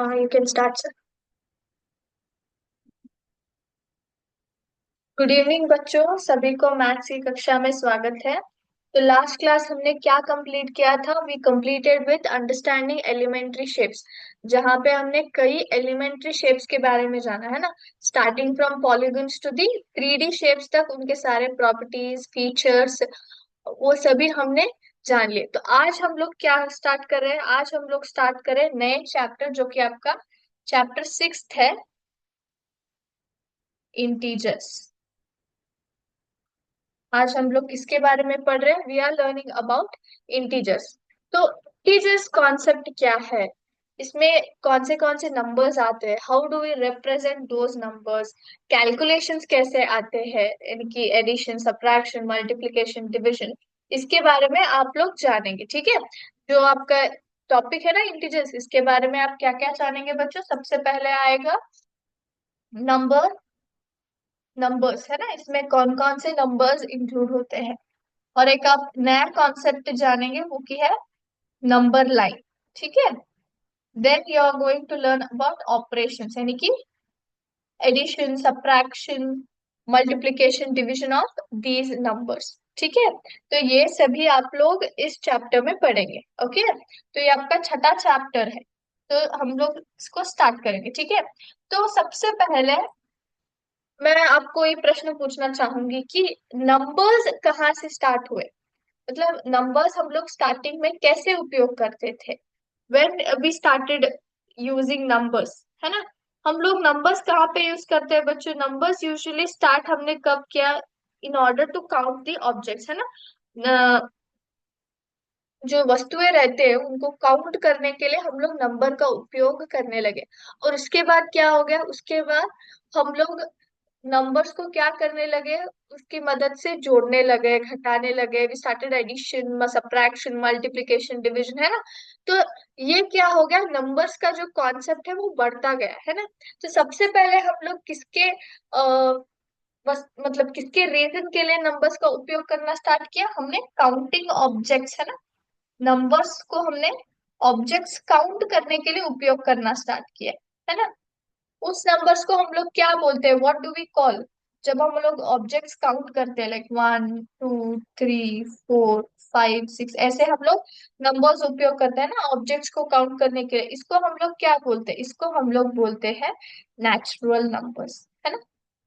You can start, sir. Good evening बच्चों, सभी को मैथ्स की कक्षा में स्वागत है। तो लास्ट क्लास हमने क्या कंप्लीट किया था? We completed with understanding elementary shapes, जहाँ पे हमने कई एलिमेंट्री शेप्स के बारे में जाना है ना। Starting from polygons to the 3D shapes तक, उनके सारे प्रॉपर्टीज, फीचर्स, वो सभी हमने जान लिए। तो आज हम लोग क्या स्टार्ट कर रहे हैं? आज हम लोग स्टार्ट करें नए चैप्टर, जो कि आपका चैप्टर 6 है, इंटीजर्स। आज हम लोग किसके बारे में पढ़ रहे हैं? We are learning about integers. तो इंटीजर्स कॉन्सेप्ट क्या है? इसमें कौन से नंबर्स आते हैं? How do we represent those numbers? Calculations कैसे आते हैं, यानी कि एडिशन, सब्ट्रैक्शन, मल्टीप्लिकेशन, डिविजन, इसके बारे में आप लोग जानेंगे। ठीक है, जो आपका टॉपिक है ना इंटीजर्स, इसके बारे में आप क्या क्या जानेंगे बच्चों? सबसे पहले आएगा नंबर, नंबर्स है ना, इसमें कौन कौन से नंबर्स इंक्लूड होते हैं। और एक आप नया कॉन्सेप्ट जानेंगे, वो की है नंबर लाइन। ठीक है, then you are going to learn about operations, यानी कि addition, subtraction, multiplication, division of these numbers. ठीक है, तो ये सभी आप लोग इस चैप्टर में पढ़ेंगे। ओके, तो ये आपका छठा चैप्टर है, तो हम लोग इसको स्टार्ट करेंगे। ठीक है, तो सबसे पहले मैं आपको ये प्रश्न पूछना चाहूंगी कि नंबर्स कहाँ से स्टार्ट हुए? मतलब नंबर्स हम लोग स्टार्टिंग में कैसे उपयोग करते थे? When we started using numbers, है ना। हम लोग नंबर्स कहाँ पे यूज करते हैं बच्चों? नंबर्स यूजुअली स्टार्ट हमने कब किया? In order to count the objects, है ना। जो वस्तुएं रहते हैं उनको काउंट करने के लिए हम लोग नंबर का उपयोग करने लगे। और उसके बाद क्या हो गया? उसके बाद हम लोग नंबर्स को क्या करने लगे? उसकी मदद से जोड़ने लगे, घटाने लगे। We started addition, subtraction, multiplication, division, है ना। तो ये क्या हो गया? नंबर्स का जो कॉन्सेप्ट है वो बढ़ता गया, है ना। तो सबसे पहले हम लोग किसके बस मतलब किसके रीजन के लिए नंबर्स का उपयोग करना स्टार्ट किया? हमने काउंटिंग ऑब्जेक्ट्स, है ना। नंबर्स को हमने ऑब्जेक्ट्स काउंट करने के लिए उपयोग करना स्टार्ट किया, है ना। उस नंबर्स को हम लोग क्या बोलते हैं? What do we call? जब हम लोग ऑब्जेक्ट्स काउंट करते हैं, लाइक 1 2 3 4 5 6, ऐसे हम लोग नंबर्स उपयोग करते हैं ना ऑब्जेक्ट्स को काउंट करने के लिए, इसको हम लोग क्या बोलते हैं? इसको हम लोग बोलते हैं नेचुरल नंबर्स, है ना।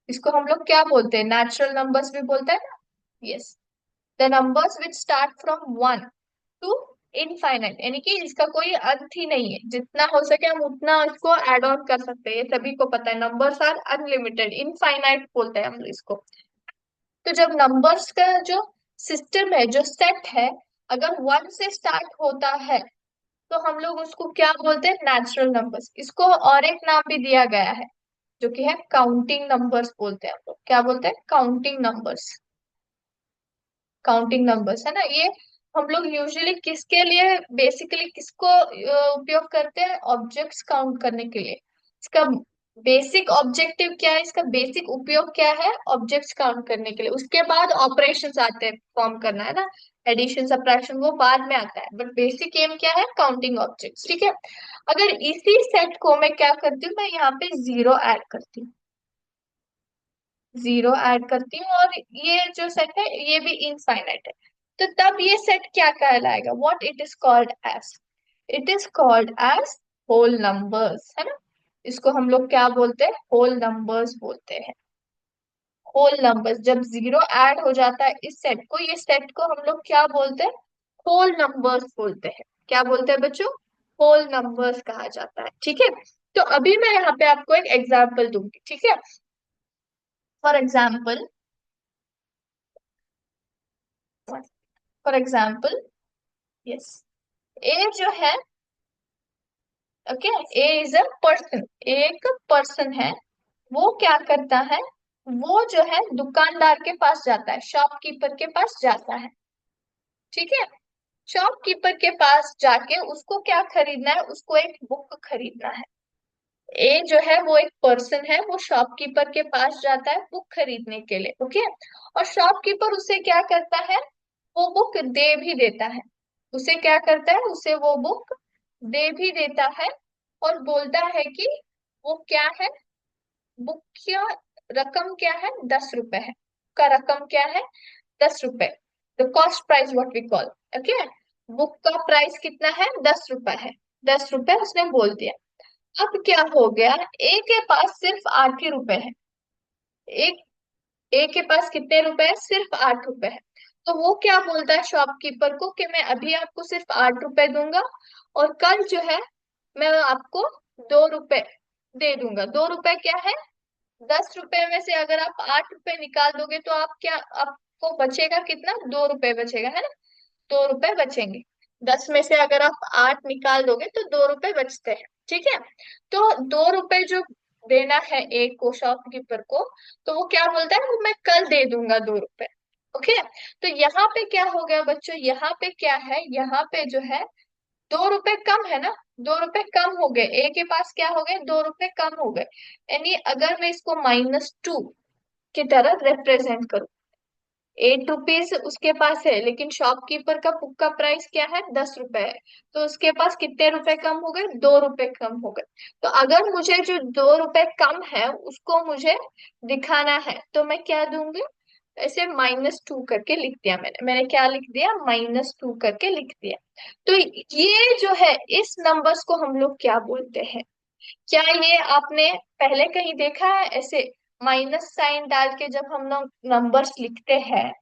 इसको हम लोग क्या बोलते हैं? नेचुरल नंबर्स भी बोलते हैं ना। Yes, the numbers which start from 1 to infinite, यानी कि इसका कोई अंत ही नहीं है। जितना हो सके हम उतना इसको ऐड ऑन कर सकते हैं, ये सभी को पता है। नंबर्स आर अनलिमिटेड, इनफाइनाइट बोलते हैं हम लोग इसको। तो जब नंबर्स का जो सिस्टम है, जो सेट है, अगर 1 से स्टार्ट होता है, तो हम लोग उसको क्या बोलते हैं? Natural numbers. इसको और एक नाम भी दिया गया है, जो कि है काउंटिंग नंबर्स बोलते हैं हम लोग। क्या बोलते हैं? Counting numbers. काउंटिंग नंबर्स, है ना। ये हम लोग यूजुअली किसके लिए, बेसिकली किसको उपयोग करते हैं? ऑब्जेक्ट्स काउंट करने के लिए। इसका बेसिक ऑब्जेक्टिव क्या है? इसका बेसिक उपयोग क्या है? ऑब्जेक्ट्स काउंट करने के लिए। उसके बाद ऑपरेशंस आते हैं फॉर्म करना, है ना। एडिशन, सब्ट्रैक्शन वो बाद में आता है, बट बेसिक एम क्या है? Counting objects. ठीक है, अगर इसी सेट को मैं क्या करती हूँ, मैं यहाँ पे जीरो ऐड करती हूँ, जीरो ऐड करती हूँ, और ये जो सेट है ये भी इनफाइनाइट है, तो तब ये सेट क्या कहलाएगा? What it is called as? It is called as whole numbers, है ना। इसको हम लोग क्या बोलते हैं? होल नंबर्स बोलते हैं। होल नंबर्स, जब जीरो ऐड हो जाता है इस सेट को, ये सेट को हम लोग क्या बोलते हैं? होल नंबर्स बोलते हैं। क्या बोलते हैं बच्चों? होल नंबर्स कहा जाता है। ठीक है, तो अभी मैं यहाँ पे आपको एक एग्जाम्पल दूंगी। ठीक है, for example, for example, yes, a जो है, okay, a is a person, एक पर्सन है। वो क्या करता है? वो जो है दुकानदार के पास जाता है, शॉपकीपर के पास जाता है। ठीक है, शॉपकीपर के पास जाके उसको क्या खरीदना है? उसको एक बुक खरीदना है। ए जो है वो एक पर्सन है, वो शॉपकीपर के पास जाता है बुक खरीदने के लिए। ओके, और शॉपकीपर उसे क्या करता है? वो बुक दे भी देता है। उसे क्या करता है? उसे वो बुक दे भी देता है, और बोलता है कि वो क्या है, बुक का रकम क्या है, 10 रुपए है, का रकम क्या है, 10 रुपए, the cost price what we call, okay. Book का प्राइस कितना है, 10 रुपए है, 10 रुपए उसने बोल दिया। अब क्या हो गया, ए के पास सिर्फ 8 ही रुपए है, एक, ए के पास कितने रुपए है, सिर्फ 8 रुपए है। तो वो क्या बोलता है शॉपकीपर को कि मैं अभी आपको सिर्फ 8 रुपए दूंगा, और कल जो है मैं आपको 2 रुपए दे दूंगा। 2 रुपए क्या है, 10 रुपए में से अगर आप 8 रुपए निकाल दोगे तो आप क्या, आपको बचेगा कितना, 2 रुपए बचेगा, है ना, 2 रुपए बचेंगे। 10 में से अगर आप 8 निकाल दोगे तो 2 रुपए बचते हैं, ठीक है। तो 2 रुपए जो देना है एक को, शॉपकीपर को, तो वो क्या बोलता है, वो मैं कल दे दूंगा 2 रुपए, ओके। तो यहाँ पे क्या हो गया बच्चों, यहाँ पे क्या है, यहाँ पे जो है 2 रुपए कम है ना, 2 रुपए कम हो गए, ए के पास क्या हो गए, 2 रुपए कम हो गए। यानी अगर मैं इसको -2 की तरह रिप्रेजेंट करूं, 8 रुपीज उसके पास है, लेकिन शॉपकीपर का बुक का प्राइस क्या है, 10 रुपए है, तो उसके पास कितने रुपए कम हो गए, 2 रुपए कम हो गए। तो अगर मुझे जो 2 रुपए कम है उसको मुझे दिखाना है तो मैं क्या दूंगी, ऐसे -2 करके लिख दिया, मैंने क्या लिख दिया, -2 करके लिख दिया। तो ये जो है, इस नंबर्स को हम लोग क्या बोलते हैं, क्या ये आपने पहले कहीं देखा है ऐसे माइनस साइन डाल के जब हम लोग नंबर्स लिखते हैं,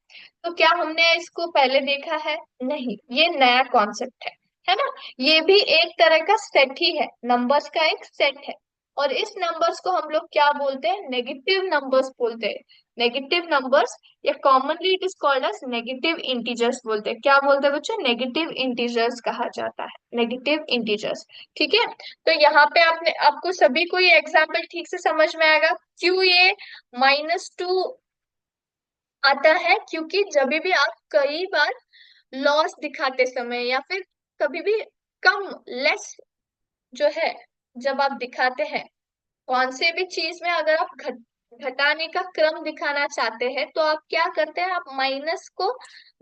तो क्या हमने इसको पहले देखा है, नहीं, ये नया कॉन्सेप्ट है ना। ये भी एक तरह का सेट ही है, नंबर्स का एक सेट है। और इस नंबर्स को हम लोग क्या बोलते हैं, नेगेटिव नंबर्स बोलते हैं, नेगेटिव नंबर्स, या commonly it is called as negative integers बोलते हैं। क्या बोलते हैं बच्चों, नेगेटिव इंटीजर्स कहा जाता है, नेगेटिव इंटीजर्स, ठीक है। तो यहाँ पे आपने, आपको सभी को ये एग्जाम्पल ठीक से समझ में आएगा क्यों ये -2 आता है, क्योंकि जब भी आप कई बार लॉस दिखाते समय या फिर कभी भी कम, लेस जो है, जब आप दिखाते हैं कौन से भी चीज में, अगर आप घटाने का क्रम दिखाना चाहते हैं तो आप क्या करते हैं, आप माइनस को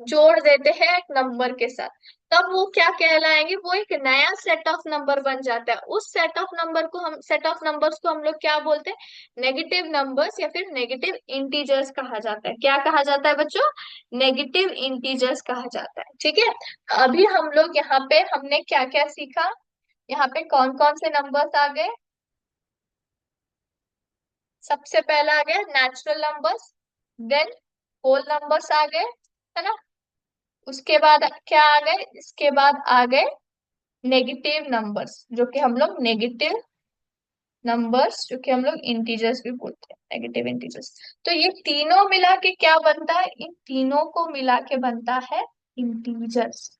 जोड़ देते हैं एक नंबर के साथ, तब वो क्या कहलाएंगे, वो एक नया सेट ऑफ नंबर बन जाता है। उस सेट ऑफ नंबर को हम, सेट ऑफ नंबर्स को हम लोग क्या बोलते हैं, नेगेटिव नंबर्स या फिर नेगेटिव इंटीजर्स कहा जाता है। क्या कहा जाता है बच्चों, नेगेटिव इंटीजर्स कहा जाता है, ठीक है। अभी हम लोग यहाँ पे हमने क्या क्या सीखा, यहाँ पे कौन कौन से नंबर्स आ गए, सबसे पहला आ गया natural numbers, then whole numbers आ गए, है ना। उसके बाद क्या आ गए, इसके बाद आ गए नेगेटिव नंबर्स, जो कि हम लोग नेगेटिव नंबर्स, जो कि हम लोग इंटीजर्स भी बोलते हैं, नेगेटिव इंटीजर्स। तो ये तीनों मिला के क्या बनता है, इन तीनों को मिला के बनता है इंटीजर्स।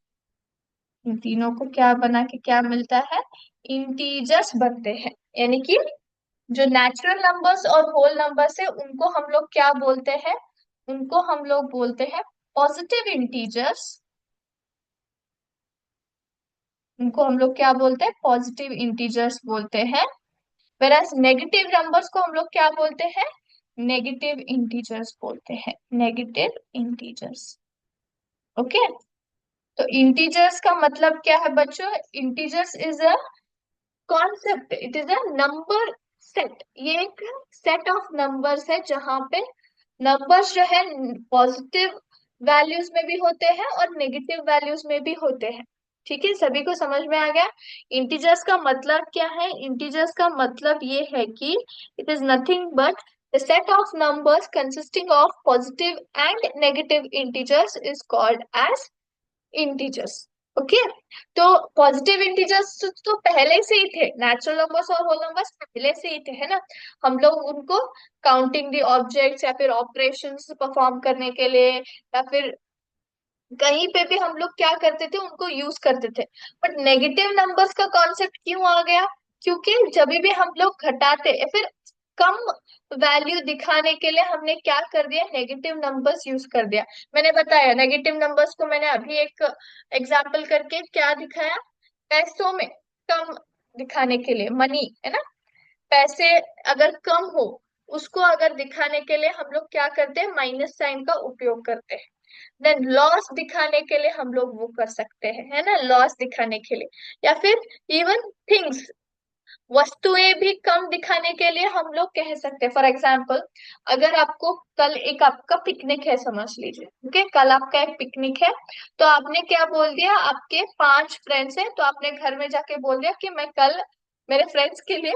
इन तीनों को क्या बना के क्या मिलता है, इंटीजर्स बनते हैं। यानी कि जो नेचुरल नंबर्स और होल नंबर्स है उनको हम लोग क्या बोलते हैं, उनको हम लोग बोलते हैं पॉजिटिव इंटीजर्स। उनको हम लोग क्या बोलते हैं, पॉजिटिव इंटीजर्स बोलते हैं। whereas नेगेटिव नंबर्स को हम लोग क्या बोलते हैं, नेगेटिव इंटीजर्स बोलते हैं, नेगेटिव इंटीजर्स, ओके। तो इंटीजर्स का मतलब क्या है बच्चों, integers is a concept, it is a number set. ये एक सेट ऑफ नंबर्स है जहां पे नंबर्स जो है पॉजिटिव वैल्यूज में भी होते हैं और नेगेटिव वैल्यूज में भी होते हैं, ठीक है। सभी को समझ में आ गया। इंटीजर्स का मतलब क्या है, इंटीजर्स का मतलब ये है कि it is nothing but the set of numbers consisting of positive and negative integers is called as integers, okay. तो पॉजिटिव इंटीजर्स तो पहले से ही थे, नेचुरल नंबर्स और होल नंबर्स पहले से ही थे, है ना। हम लोग उनको काउंटिंग दी ऑब्जेक्ट्स या फिर ऑपरेशंस परफॉर्म करने के लिए या फिर कहीं पे भी हम लोग क्या करते थे, उनको यूज करते थे। बट नेगेटिव नंबर्स का कॉन्सेप्ट क्यों आ गया, क्योंकि जब भी हम लोग घटाते या फिर कम वैल्यू दिखाने के लिए हमने क्या कर दिया, नेगेटिव नंबर्स यूज कर दिया। मैंने बताया नेगेटिव नंबर्स को, मैंने अभी एक एग्जाम्पल करके क्या दिखाया, पैसों में कम दिखाने के लिए, मनी, है ना, पैसे अगर कम हो उसको अगर दिखाने के लिए हम लोग क्या करते हैं, माइनस साइन का उपयोग करते हैं। देन लॉस दिखाने के लिए हम लोग वो कर सकते हैं, है ना, लॉस दिखाने के लिए, या फिर इवन थिंग्स, वस्तुएं भी कम दिखाने के लिए हम लोग कह सकते हैं, फॉर एग्जाम्पल अगर आपको कल एक आपका पिकनिक है समझ लीजिए, ओके, कल आपका एक पिकनिक है, तो आपने क्या बोल दिया, आपके 5 फ्रेंड्स हैं, तो आपने घर में जाके बोल दिया कि मैं कल मेरे फ्रेंड्स के लिए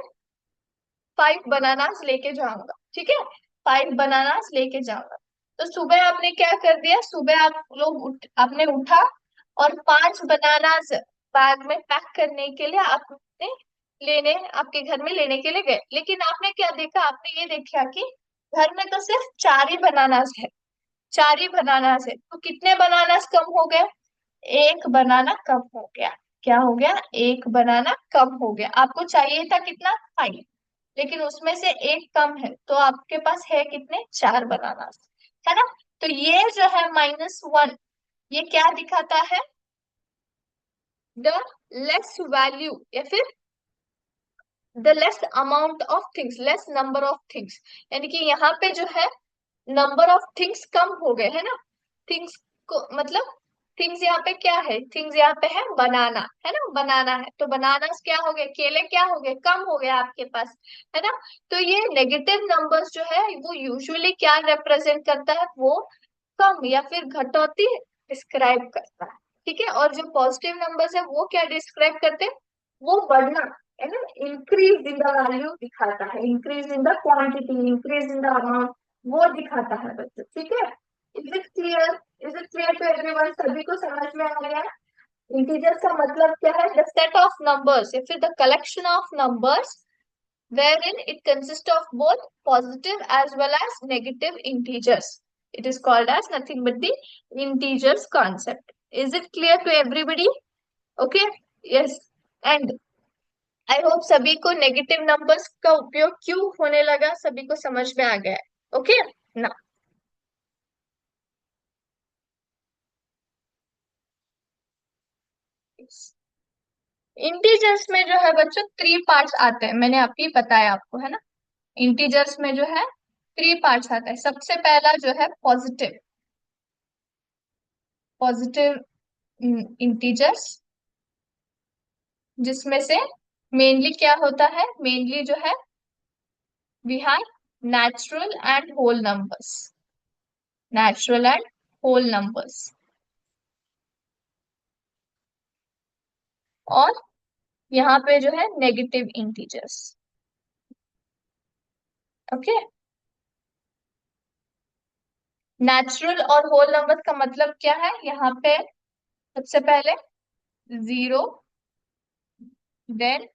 5 बनानास लेके जाऊंगा, ठीक है, 5 बनानास लेके जाऊंगा। तो सुबह आपने क्या कर दिया, सुबह आप लोग आपने उठा और 5 बनानास बैग में पैक करने के लिए आपने लेने आपके घर में लेने के लिए गए, लेकिन आपने क्या देखा, आपने ये देखा कि घर में तो सिर्फ 4 ही बनानास है, 4 ही बनानास है, तो कितने बनानास कम हो गए, एक बनाना कम हो गया। क्या हो गया, एक बनाना कम हो गया। आपको चाहिए था कितना, 5, लेकिन उसमें से एक कम है, तो आपके पास है कितने, 4 बनाना, है ना। तो ये जो है -1, ये क्या दिखाता है, द लेस वैल्यू या फिर the less amount of things, less number of things, यानी कि यहाँ पे जो है नंबर ऑफ थिंग्स कम हो गए, है ना। थिंग्स को मतलब थिंग्स यहाँ पे क्या है, थिंग्स यहाँ पे है बनाना, है ना, बनाना है, तो बनाना क्या हो गए, केले क्या हो गए, कम हो गए आपके पास, है ना। तो ये नेगेटिव नंबर्स जो है वो यूजुअली क्या रिप्रेजेंट करता है, वो कम या फिर घटौती डिस्क्राइब करता है, ठीक है। और जो पॉजिटिव नंबर्स है वो क्या डिस्क्राइब करते हैं, वो बढ़ना, है ना, इंक्रीज इन द वैल्यू दिखाता है, increase in the quantity, increase in the amount, वो दिखाता है बच्चों, ठीक है। Is it clear, is it clear to everyone, सभी को समझ में आ गया। इंटीजर्स का मतलब क्या है, द सेट ऑफ नंबर्स या फिर the collection of numbers wherein it consists of both positive as well as negative integers. It is called as nothing but the integers concept. Is it clear to everybody? Okay, yes. And I hope सभी को negative numbers का उपयोग क्यों होने लगा, सभी को समझ में आ गया है। ओके ना। इंटीजर्स में जो है बच्चों 3 पार्ट्स आते हैं, मैंने अभी बताया आपको, है ना। इंटीजर्स में जो है 3 पार्ट्स आते हैं। सबसे पहला जो है पॉजिटिव, पॉजिटिव इंटीजर्स, जिसमें से मेनली क्या होता है, मेनली जो है we have natural and whole numbers, natural and whole numbers, और यहाँ पे जो है नेगेटिव इंटीजर्स। ओके, नेचुरल और होल नंबर्स का मतलब क्या है, यहाँ पे सबसे पहले 0, देन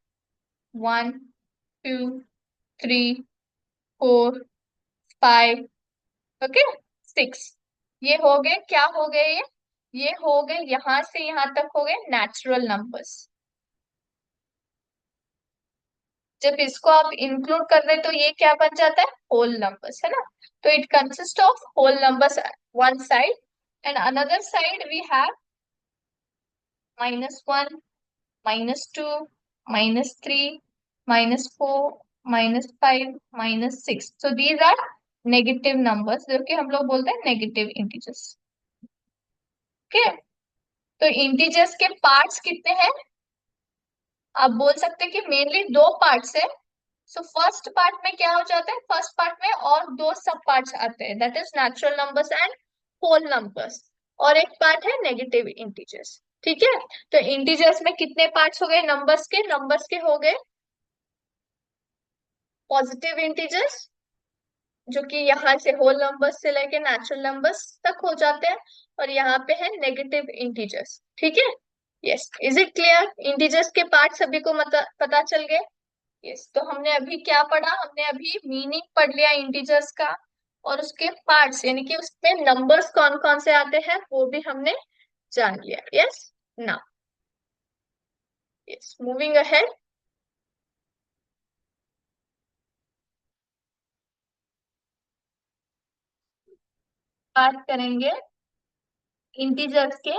1, 2, 3, 4, 5, ओके, 6। ये हो गए, क्या हो गए ये हो गए, यहां से यहां तक हो गए नेचुरल नंबर्स। जब इसको आप इंक्लूड कर रहे तो ये क्या बन जाता है, होल नंबर्स, है ना। तो it consist of whole numbers one side, and another side we have -1, -2, -3, -4, -5, -6। So these are negative numbers, जो कि हम लोग बोलते हैं नेगेटिव इंटीजर्स। ओके, तो इंटीजर्स के पार्ट्स कितने हैं, आप बोल सकते हैं कि मेनली 2 पार्ट्स है। सो फर्स्ट पार्ट में क्या हो जाता है, फर्स्ट पार्ट में और 2 सब पार्ट्स आते हैं, that is natural numbers and whole numbers, और एक पार्ट है नेगेटिव इंटीजर्स, ठीक है। तो इंटीजर्स में कितने पार्ट्स हो गए, नंबर्स के हो गए पॉजिटिव इंटीजर्स, जो कि यहाँ से होल नंबर्स से लेके नेचुरल नंबर्स तक हो जाते हैं, और यहाँ पे है नेगेटिव इंटीजर्स, ठीक है। Yes, is it clear, integers के पार्ट सभी को पता चल गए। यस, तो हमने अभी क्या पढ़ा, हमने अभी मीनिंग पढ़ लिया इंटीजर्स का, और उसके पार्ट्स यानी कि उसमें नंबर्स कौन कौन से आते हैं वो भी हमने जान लिया। Yes, now yes, moving ahead, बात करेंगे इंटीजर्स के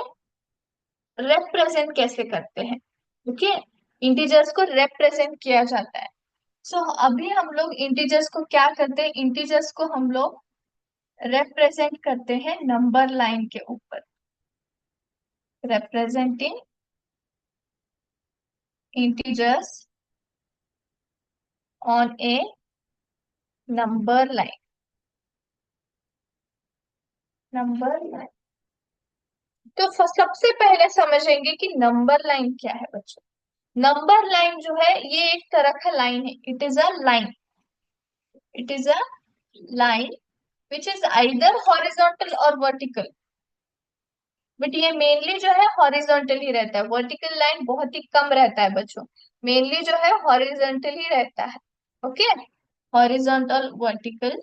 रिप्रेजेंट कैसे करते हैं। ओके, इंटीजर्स को रिप्रेजेंट किया जाता है। सो अभी हम लोग इंटीजर्स को क्या करते हैं, इंटीजर्स को हम लोग रिप्रेजेंट करते हैं नंबर लाइन के ऊपर, representing integers on A number line, number line. तो सबसे पहले समझेंगे कि नंबर लाइन क्या है बच्चों। नंबर लाइन जो है ये एक तरह का लाइन है, it is a line, it is a line which is either horizontal और वर्टिकल। बट ये मेनली जो है हॉरिजॉन्टल ही रहता है, वर्टिकल लाइन बहुत ही कम रहता है बच्चों, मेनली जो है हॉरिजॉन्टल ही रहता है। Okay, horizontal vertical,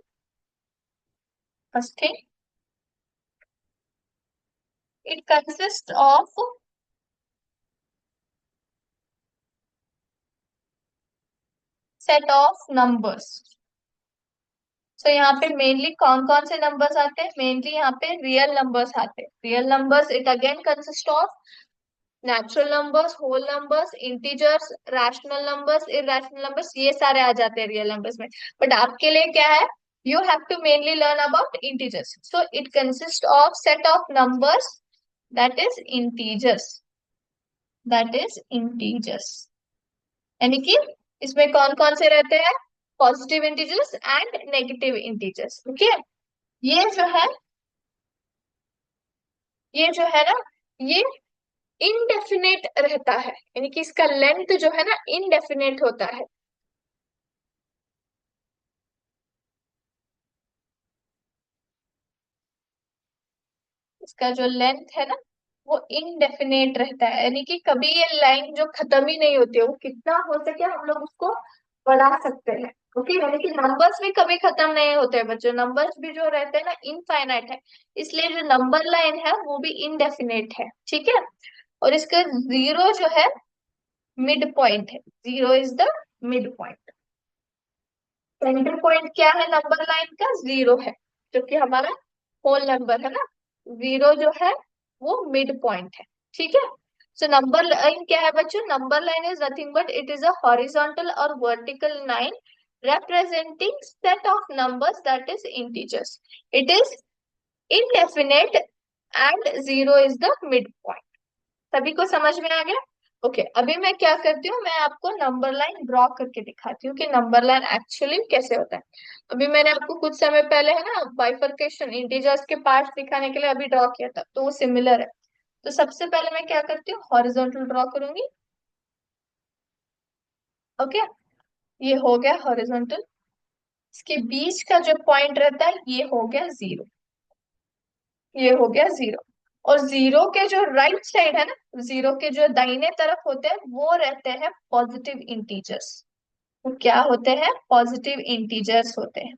first thing, it consist of set of numbers. So यहाँ पे मेनली कौन कौन से नंबर्स आते हैं, मेनली यहाँ पे रियल नंबर्स आते हैं। Real numbers it again consist of natural numbers, whole numbers, integers, rational numbers, irrational numbers, ये सारे आ जाते हैं रियल नंबर्स में। बट आपके लिए क्या है, you have to mainly learn about integers. So it consist of set of numbers that is integers, that is integers. यानी कि इसमें कौन कौन से रहते हैं, positive integers and negative integers. Okay, ये जो है, ये जो है ना, ये इनडेफिनेट रहता है, यानी कि इसका लेंथ जो है ना इनडेफिनेट होता है। इसका जो लेंथ है ना वो इनडेफिनेट रहता है, यानी कि कभी ये लाइन जो खत्म ही नहीं होती है, वो कितना हो सके हम लोग उसको बढ़ा सकते हैं। ओके, यानी कि नंबर्स भी कभी खत्म नहीं होते हैं बच्चों, नंबर्स भी जो रहते हैं ना इनफाइनाइट है, इसलिए जो नंबर लाइन है वो भी इनडेफिनेट है। ठीक है, और इसका जीरो जो है मिड पॉइंट है, zero is the mid point. Centre point क्या है नंबर लाइन का, जीरो है, जो कि हमारा होल नंबर है ना। जीरो जो है वो मिड पॉइंट है। ठीक है, सो नंबर लाइन क्या है बच्चों, number line is nothing but it is a horizontal और vertical line representing set of numbers that is integers. It is indefinite and zero is the midpoint. सभी को समझ में आ गया। ओके, अभी मैं क्या करती हूँ, मैं आपको नंबर लाइन ड्रॉ करके दिखाती हूँ कि नंबर लाइन एक्चुअली कैसे होता है। अभी मैंने आपको कुछ समय पहले है ना बाइफरकेशन इंटीजर्स के पार्ट्स दिखाने के लिए अभी ड्रॉ किया था, तो वो सिमिलर है। तो सबसे पहले मैं क्या करती हूँ, हॉरिजॉन्टल ड्रॉ करूंगी। ओके, ये हो गया हॉरिजॉन्टल, इसके बीच का जो पॉइंट रहता है ये हो गया जीरो, ये हो गया जीरो। और जीरो के जो राइट साइड है ना, जीरो के जो दाहिने तरफ होते हैं वो रहते हैं पॉजिटिव इंटीजर्स। वो क्या होते हैं, पॉजिटिव इंटीजर्स होते हैं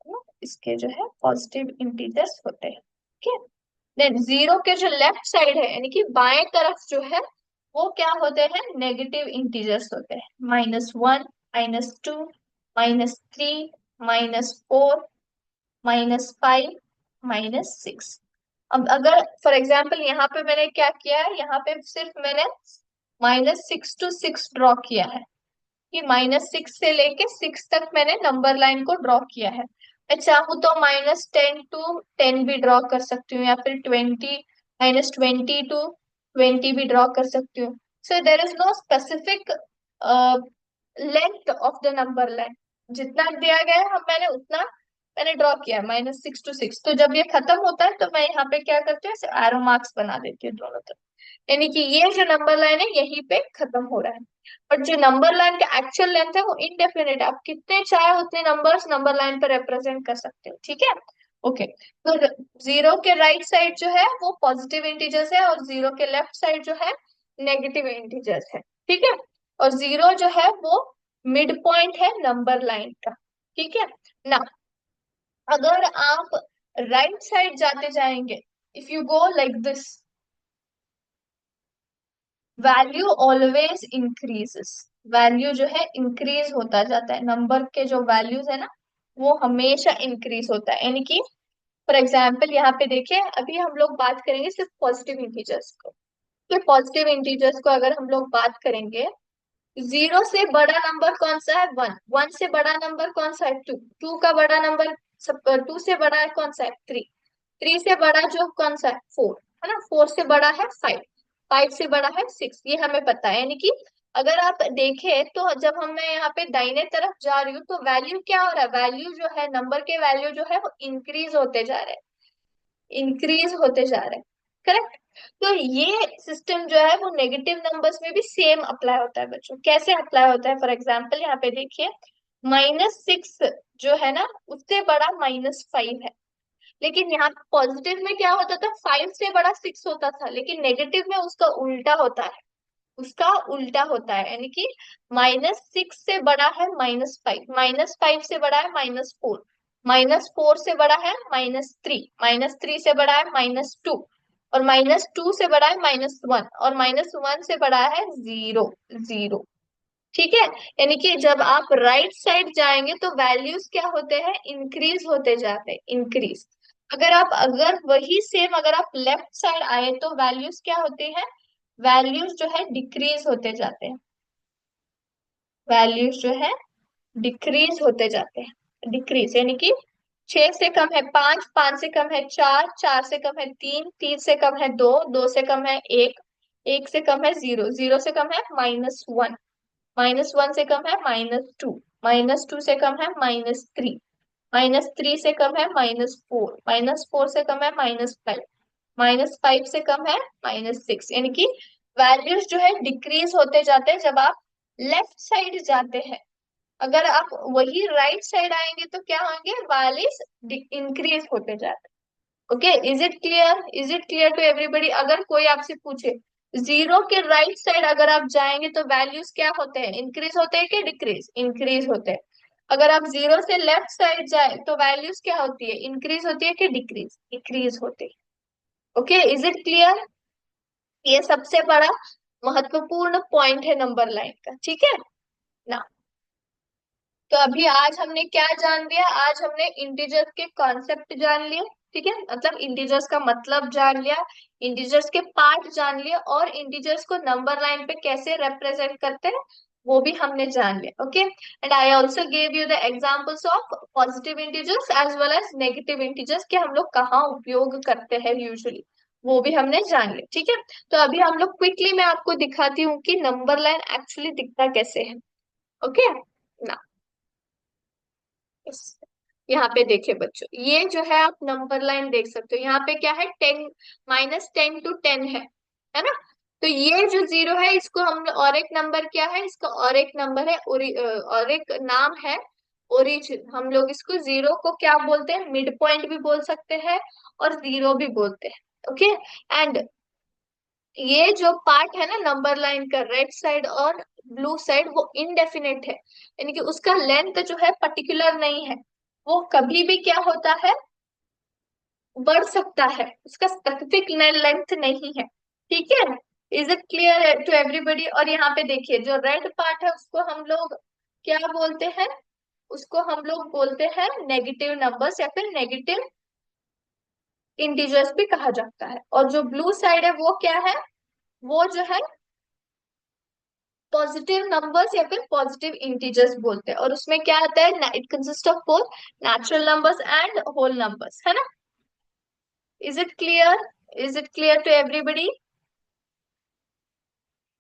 ना? इसके जो है पॉजिटिव इंटीजर्स होते हैं। ठीक है, देन जीरो के जो लेफ्ट साइड है यानी कि बाएं तरफ जो है वो क्या होते हैं, नेगेटिव इंटीजर्स होते हैं। -1, -2, -3, -4, -5, -6। अब अगर फॉर एग्जाम्पल यहाँ पे मैंने क्या किया है, यहाँ पे सिर्फ मैंने -6 to 6 ड्रॉ किया है, कि -6 से लेके 6 तक मैंने नंबर लाइन को ड्रॉ किया है। मैं चाहूँ तो -10 to 10 भी ड्रॉ कर सकती हूँ, या फिर 20 to 20 भी ड्रॉ कर सकती हूँ। So there is no specific length of the number line, जितना दिया गया है हम मैंने उतना मैंने ड्रॉ किया है, -6 to 6। तो जब ये खत्म होता है तो मैं यहाँ पे क्या करती हूँ, एरो मार्क्स बना देती हूँ दोनों तरफ, यानी कि ये जो नंबर लाइन है यहीं पे खत्म हो रहा है। बट जो नंबर लाइन का एक्चुअल लेंथ है वो इनडेफिनेट, आप कितने चाहे उतने नंबर्स नंबर लाइन पर रिप्रेजेंट कर सकते हो। ठीक है, ओके। तो जीरो के राइट साइड जो है वो पॉजिटिव इंटीजर्स है, और जीरो के लेफ्ट साइड जो है नेगेटिव इंटीजर्स है। ठीक है, और जीरो जो है वो मिड पॉइंट है नंबर लाइन का। ठीक है ना, अगर आप राइट साइड जाते जाएंगे, if you go like this, value always increases, value जो है इंक्रीज होता जाता है, नंबर के जो वैल्यूज है ना वो हमेशा इंक्रीज होता है। यानी कि फॉर एग्जाम्पल यहाँ पे देखिए, अभी हम लोग बात करेंगे सिर्फ पॉजिटिव इंटीजर्स को। तो पॉजिटिव इंटीजर्स को अगर हम लोग बात करेंगे, जीरो से बड़ा नंबर कौन सा है, वन। वन से बड़ा नंबर कौन सा है, टू। टू का बड़ा नंबर, सब टू से बड़ा है कौन सा है, थ्री। थ्री से बड़ा जो कौन सा है, फोर, है ना। फोर से बड़ा है फाइव, फाइव से बड़ा है सिक्स, ये हमें पता है। यानी कि अगर आप देखें तो जब हम मैं यहाँ पे दाहिने तरफ जा रही हूँ तो वैल्यू क्या हो रहा है, वैल्यू जो है नंबर के वैल्यू जो है वो इंक्रीज होते जा रहे हैं, इंक्रीज होते जा रहे हैं। करेक्ट। तो ये सिस्टम जो है वो नेगेटिव नंबर्स में भी सेम अप्लाई होता है बच्चों। कैसे अप्लाई होता है, फॉर एग्जाम्पल यहाँ पे देखिए, -6 जो है ना उससे बड़ा -5 है, लेकिन यहाँ पॉजिटिव में क्या होता था, 5 से बड़ा 6 होता था, लेकिन नेगेटिव में उसका उल्टा होता है, उसका उल्टा होता है, यानी कि -6 से बड़ा है -5, -5 से बड़ा है -4, -4 से बड़ा है -3, -3 से बड़ा है -2, और -2 से बड़ा है -1, और -1 से बड़ा है 0, 0। ठीक है। यानी कि जब आप राइट साइड जाएंगे तो वैल्यूज क्या होते हैं, इंक्रीज होते जाते हैं, इंक्रीज। अगर वही सेम अगर आप लेफ्ट साइड आए तो वैल्यूज क्या होते हैं, वैल्यूज जो है डिक्रीज होते जाते हैं, वैल्यूज जो है डिक्रीज होते जाते हैं, डिक्रीज यानी कि 6 से कम है 5, 5 से कम है 4, 4 से कम है 3, 3 से कम है 2, 2 से कम है 1, 1 से कम है 0, 0 से कम है -1, -1 से कम है -2, -2 से कम है -3, -3 से कम है -4, -4 से कम है -5, -5 से कम है -6। यानी कि वैल्यूज जो है डिक्रीज होते जाते हैं जब आप लेफ्ट साइड जाते हैं। अगर आप वही राइट साइड आएंगे तो क्या होंगे, वैल्यूज इंक्रीज होते जाते हैं। Okay, is it clear, is it clear to everybody? अगर कोई आपसे पूछे जीरो के राइट साइड अगर आप जाएंगे तो वैल्यूज क्या होते हैं, इंक्रीज होते हैं कि डिक्रीज, इंक्रीज होते हैं। अगर आप जीरो से लेफ्ट साइड जाए तो वैल्यूज क्या होती है, इंक्रीज होती है कि डिक्रीज, डिक्रीज होती है। Okay, is it clear? ये सबसे बड़ा महत्वपूर्ण पॉइंट है नंबर लाइन का, ठीक है ना। तो अभी आज हमने क्या जान लिया, आज हमने इंटीजर्स के कॉन्सेप्ट जान लिए, ठीक है, मतलब इंटीजर्स का मतलब जान लिया, इंटीजर्स के पार्ट जान लिए, और इंटीजर्स को नंबर लाइन पे कैसे रिप्रेजेंट करते हैं वो भी हमने जान लिया। Okay, and I also gave you the examples of positive integers as well as negative integers के हम लोग कहाँ उपयोग करते हैं यूजुअली, वो भी हमने जान लिया। ठीक है, तो अभी हम लोग क्विकली मैं आपको दिखाती हूँ कि नंबर लाइन एक्चुअली दिखता कैसे है। ओके ना, इस यहाँ पे देखिए बच्चों, ये जो है आप नंबर लाइन देख सकते हो, यहाँ पे क्या है 10, -10 to 10 है ना। तो ये जो 0 है इसको हम, और एक नंबर क्या है इसका, और एक नंबर है और एक नाम है ओरिजिन। हम लोग इसको 0 को क्या बोलते हैं, मिड पॉइंट भी बोल सकते हैं और 0 भी बोलते हैं। ओके, एंड ये जो पार्ट है ना नंबर लाइन का, रेड साइड और ब्लू साइड, वो इनडेफिनेट है, यानी कि उसका लेंथ जो है पर्टिकुलर नहीं है, वो कभी भी क्या होता है, बढ़ सकता है, उसका स्पेसिफिक लेंथ नहीं है। ठीक है, is it clear to everybody? और यहाँ पे देखिए जो रेड पार्ट है उसको हम लोग क्या बोलते हैं, उसको हम लोग बोलते हैं नेगेटिव नंबर्स या फिर नेगेटिव इंटीजर्स भी कहा जाता है, और जो ब्लू साइड है वो क्या है, वो जो है पॉजिटिव नंबर्स या फिर पॉजिटिव इंटीजर्स बोलते हैं, और उसमें क्या आता है, it consist of both natural numbers and whole numbers, है ना। Is it clear, is it clear to everybody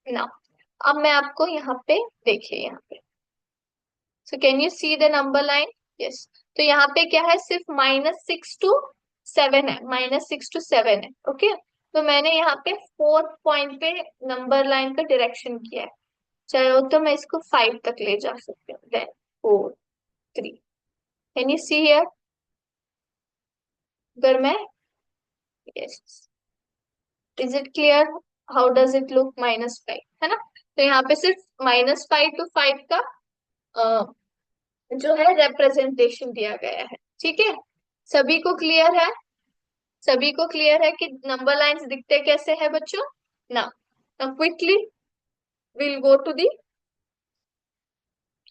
ना। अब मैं आपको यहाँ पे देखिए, यहाँ पे so can you see the number line, yes. तो यहाँ पे क्या है, सिर्फ -6 to 7 है, -6 to 7 है। ओके, तो मैंने यहाँ पे 4 पॉइंट पे नंबर लाइन का डायरेक्शन किया है, चलो तो मैं इसको 5 तक ले जा सकती हूँ, then 4, 3, can you see here? अगर मैं, yes, is it clear, how does it look, -5 है ना। तो यहाँ पे सिर्फ -5 to 5 का जो है रिप्रेजेंटेशन दिया गया है। ठीक है, सभी को क्लियर है, सभी को क्लियर है कि नंबर लाइंस दिखते कैसे हैं बच्चों ना। Quickly will go to the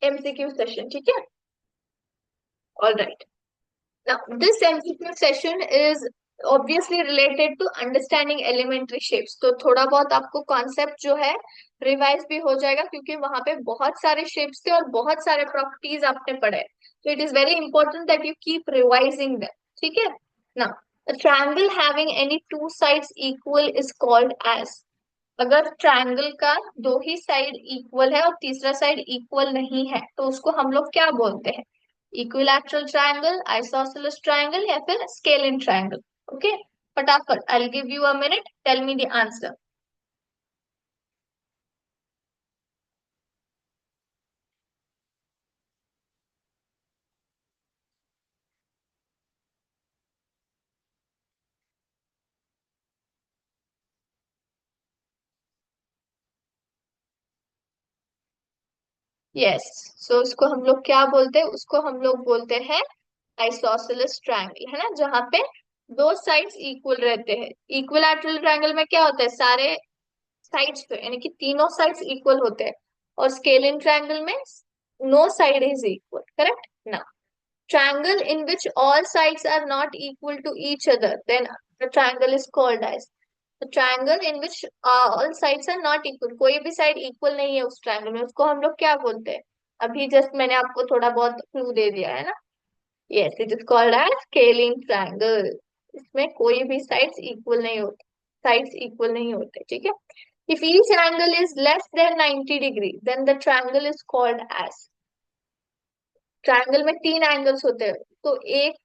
MCQ session, ठीक है, all right. Now, this MCQ session is obviously related to understanding elementary shapes. तो थोड़ा बहुत आपको कॉन्सेप्ट जो है रिवाइज भी हो जाएगा, क्योंकि वहां पे बहुत सारे शेप्स थे और बहुत सारे प्रॉपर्टीज आपने पढ़े, तो it is very important that you keep revising that. ठीक है ना। A triangle having any two sides equal is called as, अगर ट्रायंगल का दो ही साइड इक्वल है और तीसरा साइड इक्वल नहीं है तो उसको हम लोग क्या बोलते हैं? इक्विलैटरल ट्रायंगल, आइसोसेलेस ट्रायंगल या फिर स्केलिन ट्रायंगल। ओके, फटाफट, I will give you a minute, tell me the answer. Yes, so उसको हम लोग क्या बोलते हैं? उसको हम लोग बोलते हैं आइसोसेलेस ट्रायंगल, है ना, जहाँ पे दो साइड्स इक्वल रहते हैं। इक्विलैटरल ट्रायंगल में क्या होता है? सारे साइड्स पे यानी कि तीनों साइड्स इक्वल होते हैं। और स्केलिन ट्रायंगल में no side is equal, correct ना? Triangle in which all sides are not equal to each other, then the triangle is called as the triangle in which all sides are not equal, कोई भी side equal नहीं है उस triangle में, उसको हम लोग क्या बोलते हैं? अभी जस्ट मैंने आपको थोड़ा बहुत क्लू दे दिया है ना। Yes, it is called as scaling triangle. इसमें कोई भी साइड्स इक्वल नहीं होते, साइड्स इक्वल नहीं होते, ठीक है। If each angle is less than 90 degree then the triangle is called as, triangle में तीन एंगल्स होते हैं, तो एक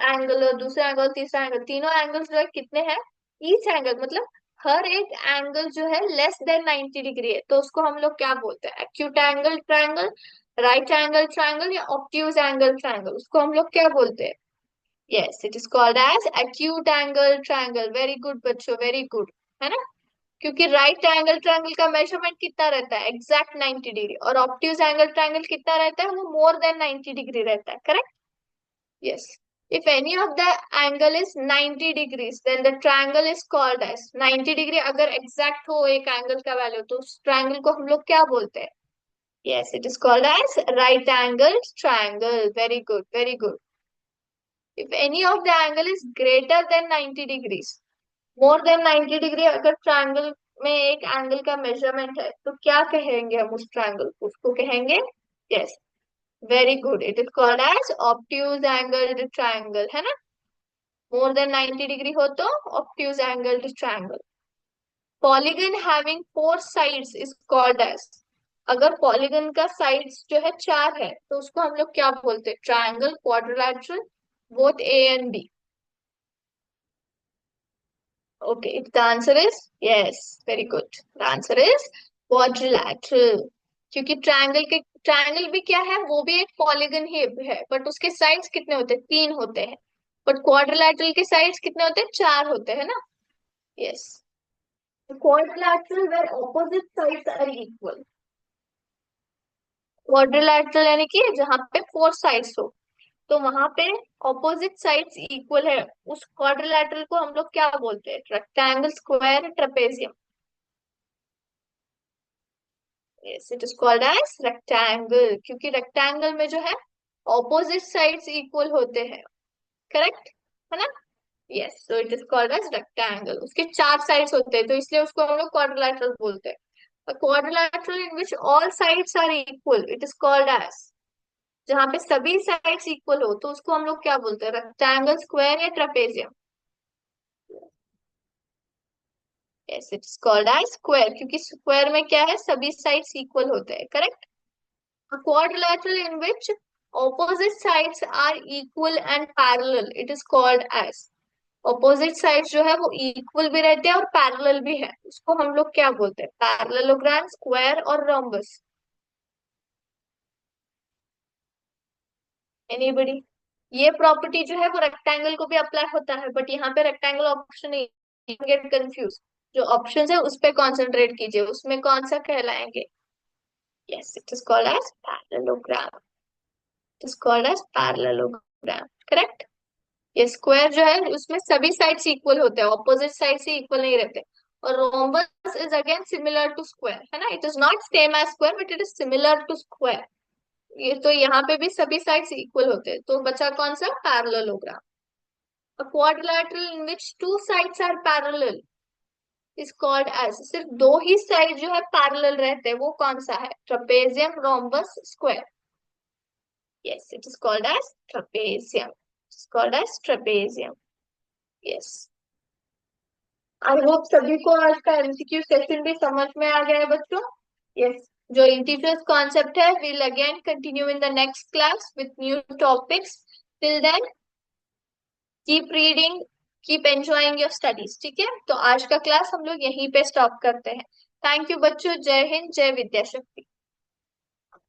एंगल और दूसरा एंगल तीसरा एंगल, तीनों एंगल्स जो है कितने हैं? ईच एंगल मतलब हर एक एंगल जो है लेस देन 90 डिग्री है, तो उसको हम लोग क्या बोलते हैं? Acute angle triangle, right angle triangle या ऑब्ट्यूज एंगल ट्रायंगल, उसको हम लोग क्या बोलते हैं? Yes, it is called as acute angle triangle. Very good बच्चों, वेरी गुड, है ना? क्योंकि राइट एंगल ट्रायंगल का मेजरमेंट कितना रहता है? Exact 90 degree. और ऑब्ट्यूज एंगल ट्रायंगल कितना रहता है? वो मोर देन 90 डिग्री रहता है, correct? Yes. If any of the angle is 90 degrees, then the triangle is called as 90 degree अगर एग्जैक्ट हो एक एंगल का वैल्यू तो उस ट्रायंगल को हम लोग क्या बोलते हैं? Yes, it is called as right angled triangle. Very good, very good. If any of the angle is greater than 90 degrees, more than 90 degree अगर ट्रायंगल में एक एंगल का मेजरमेंट है तो क्या कहेंगे हम उस ट्रायंगल को? उसको कहेंगे, yes, very good, it is called as obtuse angled triangle, है ना? मोर देन 90 डिग्री हो तो obtuse angled triangle. Polygon having four sides is called as, अगर पॉलीगन का साइड्स जो है चार है तो उसको हम लोग क्या बोलते हैं? Triangle, quadrilateral, both A and B. Okay, if the answer is yes, very good, the answer is quadrilateral. क्योंकि ट्रायंगल भी क्या है? वो भी एक पॉलीगन ही है, बट उसके साइड्स कितने होते हैं? तीन होते हैं। बट क्वाड्रिलैटरल के साइड्स कितने होते हैं? चार होते हैं ना। Yes, quadrilateral where opposite sides are equal, quadrilateral यानी कि जहां पे फोर साइड्स हो तो वहां पे ऑपोजिट साइड्स इक्वल है, उस क्वाड्रिलैटरल को हम लोग क्या बोलते हैं? Rectangle, square, trapezium. Yes, it is called as rectangle, क्योंकि रेक्टेंगल में जो है ऑपोजिट साइड्स इक्वल होते हैं, करेक्ट, है ना? Yes, so it is called as rectangle. उसके चार साइड्स होते हैं तो इसलिए उसको हम लोग क्वाड्रिलैटरल बोलते हैं। A quadrilateral in which all sides are equal, it is called as, जहां पे सभी साइड्स इक्वल हो तो उसको हम लोग क्या बोलते हैं? रेक्टेंगल, स्क्वायर या trapezium. Yes, it is called as square, क्योंकि स्क्वायर में क्या है? सभी साइड्स इक्वल होते हैं, correct. A quadrilateral in which opposite sides are equal and parallel, it is called as, opposite sides जो है वो इक्वल भी रहते हैं और पैरेलल भी है, उसको हम लोग क्या बोलते हैं? पैरेललोग्राम, स्क्वायर और रोम्बस। एनीबडी? ये प्रॉपर्टी जो है वो रेक्टेंगल को भी अप्लाई होता है, बट यहाँ पे रेक्टेंगल ऑप्शन नहीं, गेट कंफ्यूज। जो ऑप्शन है उस पे कॉन्सेंट्रेट कीजिए, उसमें कौन सा कहलाएंगे? Yes, it is called as parallelogram, it is called as parallelogram, correct. ये स्क्वायर जो है उसमें सभी साइड्स इक्वल होते हैं, ऑपोजिट साइड से इक्वल नहीं रहते। और rhombus is again similar to square, है ना? It is not same as square but it is similar to square. ये तो यहाँ पे भी सभी साइड्स इक्वल होते हैं, तो बचा कौन सा? Parallelogram. A quadrilateral in which two sides are parallel is called as, सिर्फ दो ही साइड जो है पैरेलल रहते हैं, वो कौन सा है? Trapezium, rhombus, square. Yes, it is called as trapezium, it's called as trapezium. Yes, I hope सभी को आज का एमसीक्यू सेशन भी समझ में आ गया है बच्चों। यस, जो इंटीजर्स कॉन्सेप्ट है will again continue in the next class with new topics. Till then keep reading, keep enjoying your studies. ठीक है, तो आज का क्लास हम लोग यहीं पे स्टॉप करते हैं। थैंक यू बच्चों, जय हिंद, जय विद्याशक्ति।